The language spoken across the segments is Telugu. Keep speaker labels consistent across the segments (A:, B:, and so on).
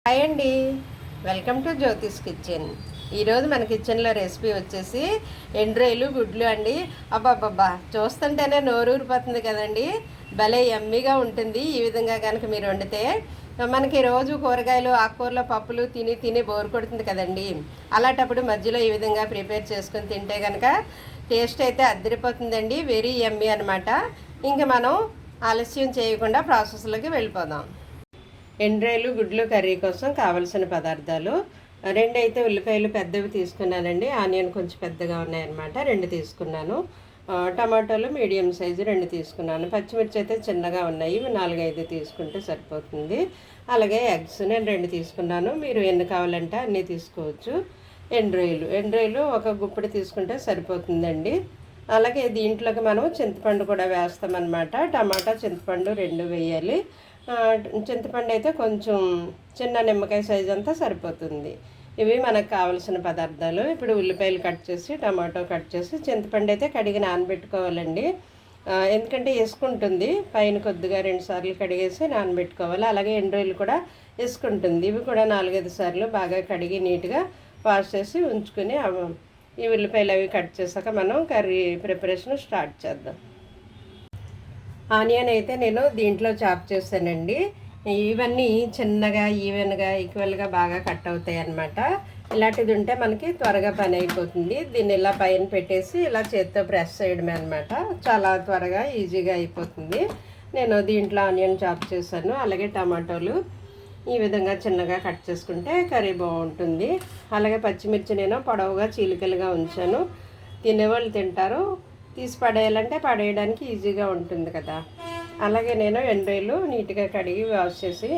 A: హాయ్ అండి, వెల్కమ్ టు జ్యోతిష్ కిచెన్. ఈరోజు మన కిచెన్లో రెసిపీ వచ్చేసి ఎండ్రాయిలు గుడ్లు అండి. అబ్బాబ్బా, చూస్తుంటేనే నోరూరిపోతుంది కదండి. భలే యమ్మీగా ఉంటుంది ఈ విధంగా కనుక మీరు వండితే. మనకి రోజు కూరగాయలు ఆకుకూరలు పప్పులు తిని తిని బోర్ కొడుతుంది కదండి. అలాంటప్పుడు మధ్యలో ఈ విధంగా ప్రిపేర్ చేసుకొని తింటే కనుక టేస్ట్ అయితే అద్దరిపోతుందండి. వెరీ యమ్మీ అనమాట. ఇంకా మనం ఆలస్యం చేయకుండా ప్రాసెస్లోకి వెళ్ళిపోదాం. ఎండ్రాయిలు గుడ్లు కర్రీ కోసం కావలసిన పదార్థాలు: 2 అయితే ఉల్లిపాయలు పెద్దవి తీసుకున్నానండి. ఆనియన్ కొంచెం పెద్దగా ఉన్నాయన్నమాట, 2 తీసుకున్నాను. టమాటోలు మీడియం సైజు 2 తీసుకున్నాను. పచ్చిమిర్చి అయితే చిన్నగా ఉన్నాయి, 4-5 తీసుకుంటే సరిపోతుంది. అలాగే ఎగ్స్ నేను 2 తీసుకున్నాను. మీరు ఎన్ని కావాలంటే అన్నీ తీసుకోవచ్చు. ఎండ్రాయిలు ఒక గుప్పిడి తీసుకుంటే సరిపోతుందండి. అలాగే దీంట్లోకి మనం చింతపండు కూడా వేస్తామన్నమాట. టమాటా చింతపండు 2 వేయాలి. చింతపండు అయితే కొంచెం చిన్న నిమ్మకాయ సైజ్ అంతా సరిపోతుంది. ఇవి మనకు కావలసిన పదార్థాలు. ఇప్పుడు ఉల్లిపాయలు కట్ చేసి, టమాటో కట్ చేసి, చింతపండు అయితే కడిగి నానబెట్టుకోవాలండి. ఎందుకంటే వేసుకుంటుంది, పైన కొద్దిగా 2 సార్లు కడిగేసి నానబెట్టుకోవాలి. అలాగే ఎండ్రాయిలు కూడా వేసుకుంటుంది. ఇవి కూడా 4-5 సార్లు బాగా కడిగి నీట్గా వాష్ చేసి ఉంచుకుని ఈ ఉల్లిపాయలు అవి కట్ చేశాక మనం కర్రీ ప్రిపరేషన్ స్టార్ట్ చేద్దాం. ఆనియన్ అయితే నేను దీంట్లో చాప్ చేశానండి. ఇవన్నీ చిన్నగా ఈవెన్గా ఈక్వల్గా బాగా కట్ అవుతాయి అన్నమాట. ఇలాంటిది ఉంటే మనకి త్వరగా పని అయిపోతుంది. దీన్ని ఇలా పైన పెట్టేసి ఇలా చేత్తో ప్రెస్ చేయడమే అనమాట. చాలా త్వరగా ఈజీగా అయిపోతుంది. నేను దీంట్లో ఆనియన్ చాప్ చేశాను. అలాగే టమాటోలు ఈ విధంగా చిన్నగా కట్ చేసుకుంటే కర్రీ బాగుంటుంది. అలాగే పచ్చిమిర్చి నేను పొడవుగా చీలికలుగా ఉంచాను. తినేవాళ్ళు తింటారు, తీసి పడేయాలంటే పడేయడానికి ఈజీగా ఉంటుంది కదా. అలాగే నేను ఎండ్రాయిలు నీట్గా కడిగి వాష్ చేసి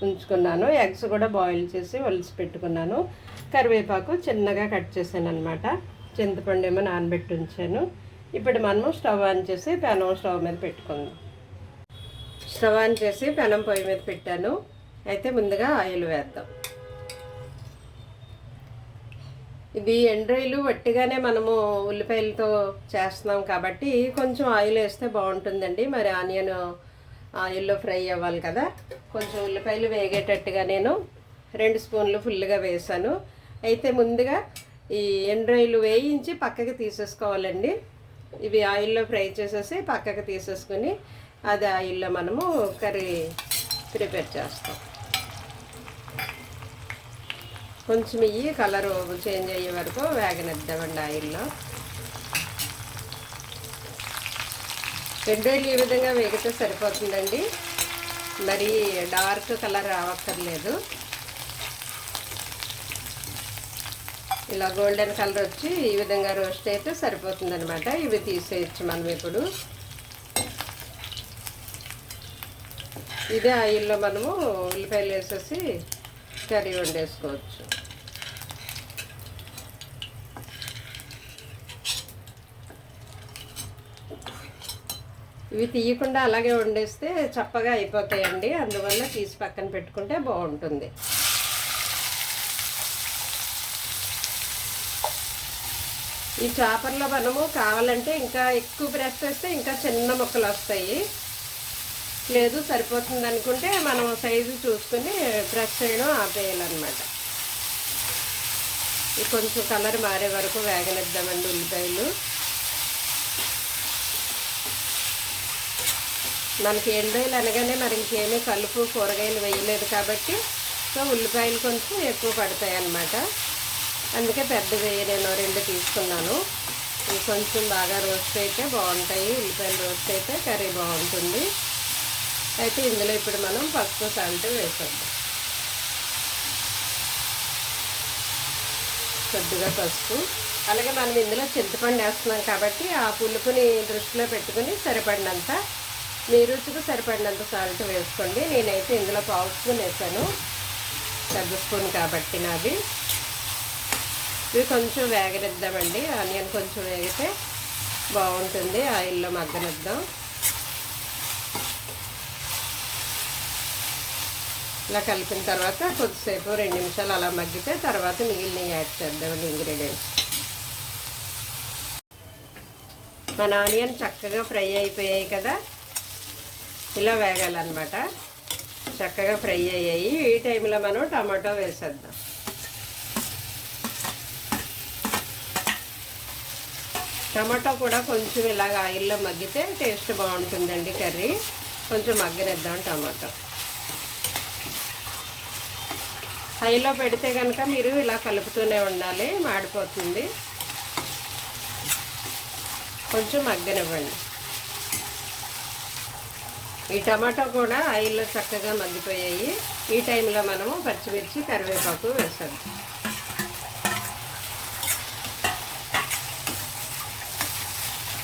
A: ఉంచుకున్నాను. ఎగ్స్ కూడా బాయిల్ చేసి ఒలిసి పెట్టుకున్నాను. కరివేపాకు చిన్నగా కట్ చేశాను అనమాట. చింతపండు ఏమో నానబెట్టి ఉంచాను. ఇప్పుడు మనము స్టవ్ ఆన్ చేసి పెనం స్టవ్ మీద పెట్టుకుందాం. స్టవ్ ఆన్ చేసి పెనం పొయ్యి మీద పెట్టాను. అయితే ముందుగా ఆయిల్ వేద్దాం. ఇది ఎండ్రాయిలు వట్టిగానే మనము ఉల్లిపాయలతో చేస్తున్నాం కాబట్టి కొంచెం ఆయిల్ వేస్తే బాగుంటుందండి. మరి ఆనియన్ ఆయిల్లో ఫ్రై అవ్వాలి కదా. కొంచెం ఉల్లిపాయలు వేగేటట్టుగా నేను 2 స్పూన్లు ఫుల్గా వేసాను. అయితే ముందుగా ఈ ఎండ్రాయిలు వేయించి పక్కకి తీసేసుకోవాలండి. ఇవి ఆయిల్లో ఫ్రై చేసేసి పక్కకి తీసేసుకుని అది ఆయిల్లో మనము కర్రీ ప్రిపేర్ చేస్తాం. కొంచెం ఇవి కలరు చేంజ్ అయ్యే వరకు వేగనిద్దామండి ఆయిల్లో. ఎండ్రాయిలు ఈ విధంగా వేగితే సరిపోతుందండి, మరి డార్క్ కలర్ రావక్కర్లేదు. ఇలా గోల్డెన్ కలర్ వచ్చి ఈ విధంగా రోస్ట్ అయితే సరిపోతుందనమాట. ఇవి తీసేయచ్చు మనం ఇప్పుడు. ఇదే ఆయిల్లో మనము ఉల్లిపాయలు వేసేసి కర్రీ వండేసుకోవచ్చు. ఇవి తీయకుండా అలాగే వండేస్తే చప్పగా అయిపోతాయండి. అందువల్ల తీసి పక్కన పెట్టుకుంటే బాగుంటుంది. ఈ చాపర్లో మనము కావాలంటే ఇంకా ఎక్కువ ప్రెస్ చేస్తే ఇంకా చిన్న ముక్కలు వస్తాయి. లేదు సరిపోతుంది అనుకుంటే మనం సైజు చూసుకుని ప్రెస్ చేయడం ఆపేయాలన్నమాట. ఇది కొంచెం కలర్ మారే వరకు వేగనిద్దామండి ఉల్లిపాయలు. మనకి ఎండ్రాయిలు అనగానే మరి ఇంకేమీ కలుపు కూరగాయలు వేయలేదు కాబట్టి ఉల్లిపాయలు కొంచెం ఎక్కువ పడతాయి అన్నమాట. అందుకే పెద్దవి నేను 2 తీసుకున్నాను. ఇవి కొంచెం బాగా రోస్ట్ అయితే బాగుంటాయి. ఉల్లిపాయలు రోస్ట్ అయితే కర్రీ బాగుంటుంది. అయితే ఇందులో ఇప్పుడు మనం పసుపు సాల్ట్ వేసేద్దాం. కొద్దిగా పసుపు. అలాగే మనం ఇందులో చింతపండు వేస్తున్నాం కాబట్టి ఆ పులుపుని దృష్టిలో పెట్టుకుని సరిపడినంత, మీ రుచికి సరిపడినంత సాల్ట్ వేసుకోండి. నేనైతే ఇందులో 1/2 స్పూన్ వేసాను, పెద్ద స్పూన్ కాబట్టి నాది. ఇవి కొంచెం వేగనిద్దామండి. ఆనియన్ కొంచెం వేగితే బాగుంటుంది. ఆయిల్లో మగ్గనిద్దాం. ఇలా కలిపిన తర్వాత కొద్దిసేపు 2 నిమిషాలు అలా మగ్గితే తర్వాత మిగిలినవి యాడ్ చేద్దామండి ఇంగ్రీడియంట్స్. మన ఆనియన్ చక్కగా ఫ్రై అయిపోయాయి కదా, ఇలా వేగాలన్నమాట. చక్కగా ఫ్రై అయ్యాయి. ఈ టైంలో మనం టమాటో వేసేద్దాం. టమాటో కూడా కొంచెం ఇలాగ ఆయిల్లో మగ్గితే టేస్ట్ బాగుంటుందండి కర్రీ. కొంచెం మగ్గనిద్దాం టమాటో. హైలో పెడితే కనుక మీరు ఇలా కలుపుతూనే ఉండాలి, మాడిపోతుంది. కొంచెం మగ్గనివ్వండి. ఈ టమాటో కూడా ఆయిల్లో చక్కగా మగ్గిపోయాయి. ఈ టైంలో మనము పచ్చిమిర్చి కరివేపాకు వేసాము.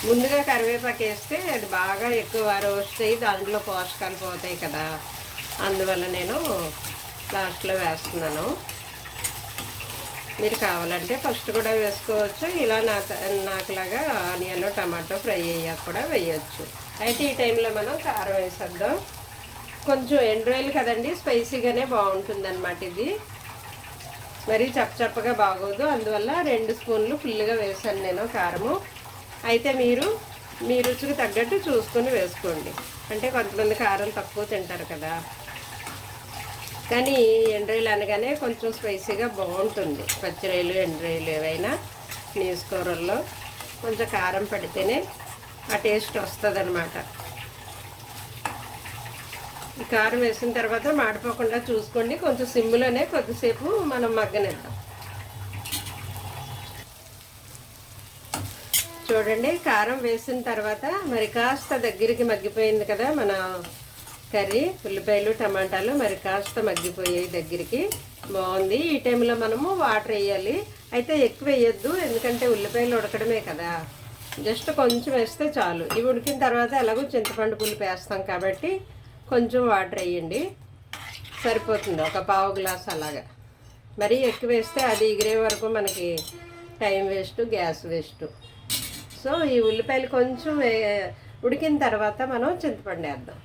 A: ముందుగా కరివేపాకు వేస్తే అది బాగా ఎక్కువ రోస్ట్ అయ్యి దాంట్లో పోషకాలు పోతాయి కదా, అందువల్ల నేను లాస్ట్లో వేస్తున్నాను. మీరు కావాలంటే ఫస్ట్ కూడా వేసుకోవచ్చు, ఇలా నాకులాగా ఆనియన్ టమాటో ఫ్రై అయ్యాక కూడా వేయచ్చు. అయితే ఈ టైంలో మనం కారం వేసేద్దాం. కొంచెం ఎండ్రాయిల్ కదండి, స్పైసీగానే బాగుంటుంది అన్నమాట. ఇది మరీ చప్పచప్పగా బాగోదు, అందువల్ల 2 స్పూన్లు ఫుల్గా వేసాను నేను కారము. అయితే మీరు మీ రుచికి తగ్గట్టు చూసుకొని వేసుకోండి. అంటే కొంతమంది కారం తక్కువ తింటారు కదా, కానీ ఎండ్రాయిల్ అనగానే కొంచెం స్పైసీగా బాగుంటుంది. పచ్చిరాయలు ఎండ్రాయిలు ఏవైనా నీసు కూరల్లో కొంచెం కారం పడితేనే ఆ టేస్ట్ వస్తుంది అన్నమాట. ఈ కారం వేసిన తర్వాత మాడిపోకుండా చూసుకోండి. కొంచెం సిమ్లోనే కొద్దిసేపు మనం మగ్గనిద్దాం. చూడండి, కారం వేసిన తర్వాత మరి కాస్త దగ్గరికి మగ్గిపోయింది కదా మన కర్రీ. ఉల్లిపాయలు టమాటాలు మరి కాస్త మగ్గిపోయాయి దగ్గరికి, బాగుంది. ఈ టైంలో మనము వాటర్ వేయాలి. అయితే ఎక్కువ వేయొద్దు, ఎందుకంటే ఉల్లిపాయలు ఉడకడమే కదా, జస్ట్ కొంచెం వేస్తే చాలు. ఇవి ఉడికిన తర్వాత ఎలాగో చింతపండు పులుపు వేస్తాం కాబట్టి కొంచెం వాటర్ వేయండి, సరిపోతుంది. ఒక పావు గ్లాస్ అలాగా. మరీ ఎక్కువ వేస్తే అది ఎగిరే వరకు మనకి time waste, gas waste. So ఈ ఉల్లిపాయలు కొంచెం ఉడికిన తర్వాత మనం చింతపండు వేద్దాం.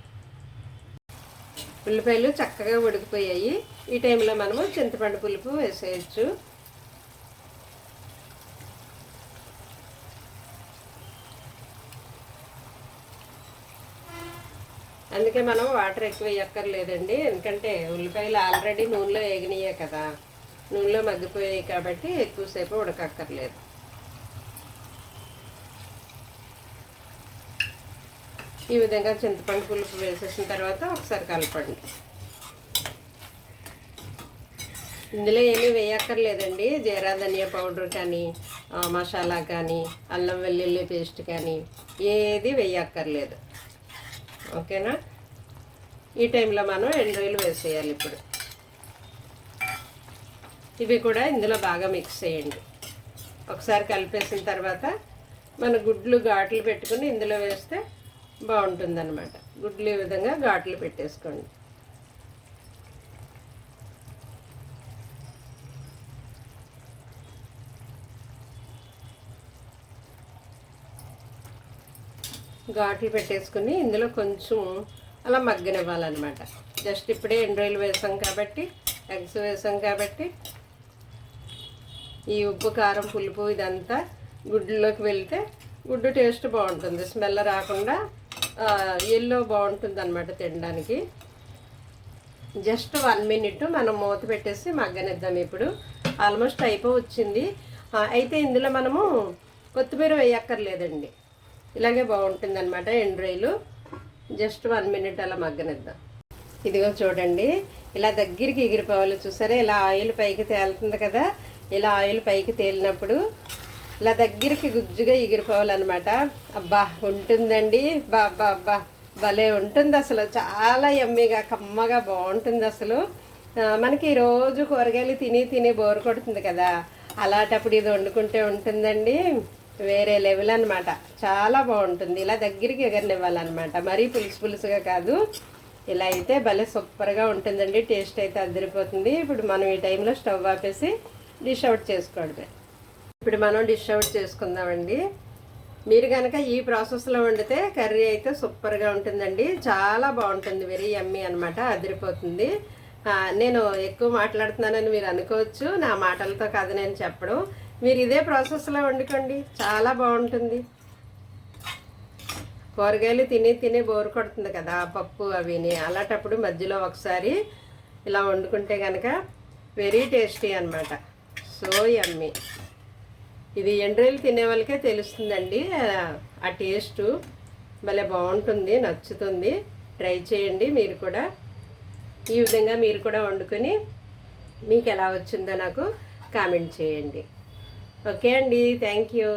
A: ఉల్లిపాయలు చక్కగా ఉడికిపోయాయి. ఈ టైంలో మనము చింతపండు పులుపు వేసేయచ్చు. అందుకే మనం వాటర్ ఎక్కువ వేయక్కర్లేదండి, ఎందుకంటే ఉల్లిపాయలు ఆల్రెడీ నూనెలో వేగినాయే కదా, నూనెలో మగ్గిపోయాయి కాబట్టి ఎక్కువసేపు ఉడకక్కర్లేదు. ఈ విధంగా చింతపండు పులుపు వేసేసిన తర్వాత ఒకసారి కలపండి. ఇందులో ఏమీ వేయక్కర్లేదండి, జీరా ధనియా పౌడర్ కానీ మసాలా కానీ అల్లం వెల్లుల్లి పేస్ట్ కానీ ఏది వేయక్కర్లేదు. ఓకేనా? ఈ టైంలో మనం ఎండ్రాయిలు వేసేయాలి. ఇప్పుడు ఇవి కూడా ఇందులో బాగా మిక్స్ చేయండి. ఒకసారి కలిపేసిన తర్వాత మన గుడ్లు ఘాట్లు పెట్టుకుని ఇందులో వేస్తే బాగుంటుందన్నమాట. గుడ్లు ఈ విధంగా ఘాట్లు పెట్టేసుకోండి. ఘాట్లు పెట్టేసుకుని ఇందులో కొంచెం అలా మగ్గనివ్వాలన్నమాట. జస్ట్ ఇప్పుడే ఎండ్రాయిలు వేసాం కాబట్టి, ఎగ్స్ వేసాం కాబట్టి ఈ ఉప్పు కారం పులుపు ఇదంతా గుడ్డులోకి వెళ్తే గుడ్డు టేస్ట్ బాగుంటుంది, స్మెల్ రాకుండా ఎల్లో బాగుంటుంది అన్నమాట తినడానికి. జస్ట్ 1 మినిట్ మనం మూత పెట్టేసి మగ్గనిద్దాం. ఇప్పుడు ఆల్మోస్ట్ అయిపోవచ్చింది. అయితే ఇందులో మనము కొత్తిమీర వేయక్కర్లేదండి, ఇలాగే బాగుంటుంది అనమాట ఎండ్రాయిలు. జస్ట్ 1 మినిట్ అలా మగ్గనిద్దాం. ఇదిగో చూడండి, ఇలా దగ్గరికి ఎగిరిపోవాలి. చూసారా, ఇలా ఆయిల్ పైకి తేలుతుంది కదా, ఇలా ఆయిల్ పైకి తేలినప్పుడు ఇలా దగ్గరికి గుజ్జుగా ఎగిరిపోవాలన్నమాట. అబ్బా ఉంటుందండి, అబ్బా అబ్బా భలే ఉంటుంది అసలు, చాలా యమ్మీగా కమ్మగా బాగుంటుంది అసలు. మనకి రోజు కూరగాయలు తిని తిని బోరు కొడుతుంది కదా, అలాంటప్పుడు ఇది వండుకుంటే ఉంటుందండి వేరే లెవెల్ అనమాట. చాలా బాగుంటుంది. ఇలా దగ్గరికి ఎగరనివ్వాలన్నమాట, మరీ పులుసు పులుసుగా కాదు. ఇలా అయితే భలే సూపర్గా ఉంటుందండి, టేస్ట్ అయితే అదిరిపోతుంది. ఇప్పుడు మనం ఈ టైంలో స్టవ్ ఆపేసి డిష్ అవుట్ చేసుకోవడమే. ఇప్పుడు మనం డిష్ అవుట్ చేసుకుందామండి. మీరు కనుక ఈ ప్రాసెస్లో వండితే కర్రీ అయితే సూపర్గా ఉంటుందండి, చాలా బాగుంటుంది, వెరీ యమ్మీ అనమాట, అదిరిపోతుంది. నేను ఎక్కువ మాట్లాడుతున్నానని మీరు అనుకోవచ్చు, నా మాటలతో కాదు నేను చెప్పడం. మీరు ఇదే ప్రాసెస్లో వండుకోండి, చాలా బాగుంటుంది. కూరగాయలు తిని తిని బోరు కొడుతుంది కదా పప్పు అవిని, అలాంటప్పుడు మధ్యలో ఒకసారి ఇలా వండుకుంటే కనుక వెరీ టేస్టీ అనమాట. So yummy. ఇది ఎండ్రాయిలు తినే వాళ్ళకే తెలుస్తుందండి ఆ టేస్టు. భలే బాగుంటుంది, నచ్చుతుంది. ట్రై చేయండి మీరు కూడా. ఈ విధంగా మీరు కూడా వండుకొని మీకు ఎలా వచ్చిందో నాకు కామెంట్ చేయండి. ఓకే అండి, థ్యాంక్ యూ.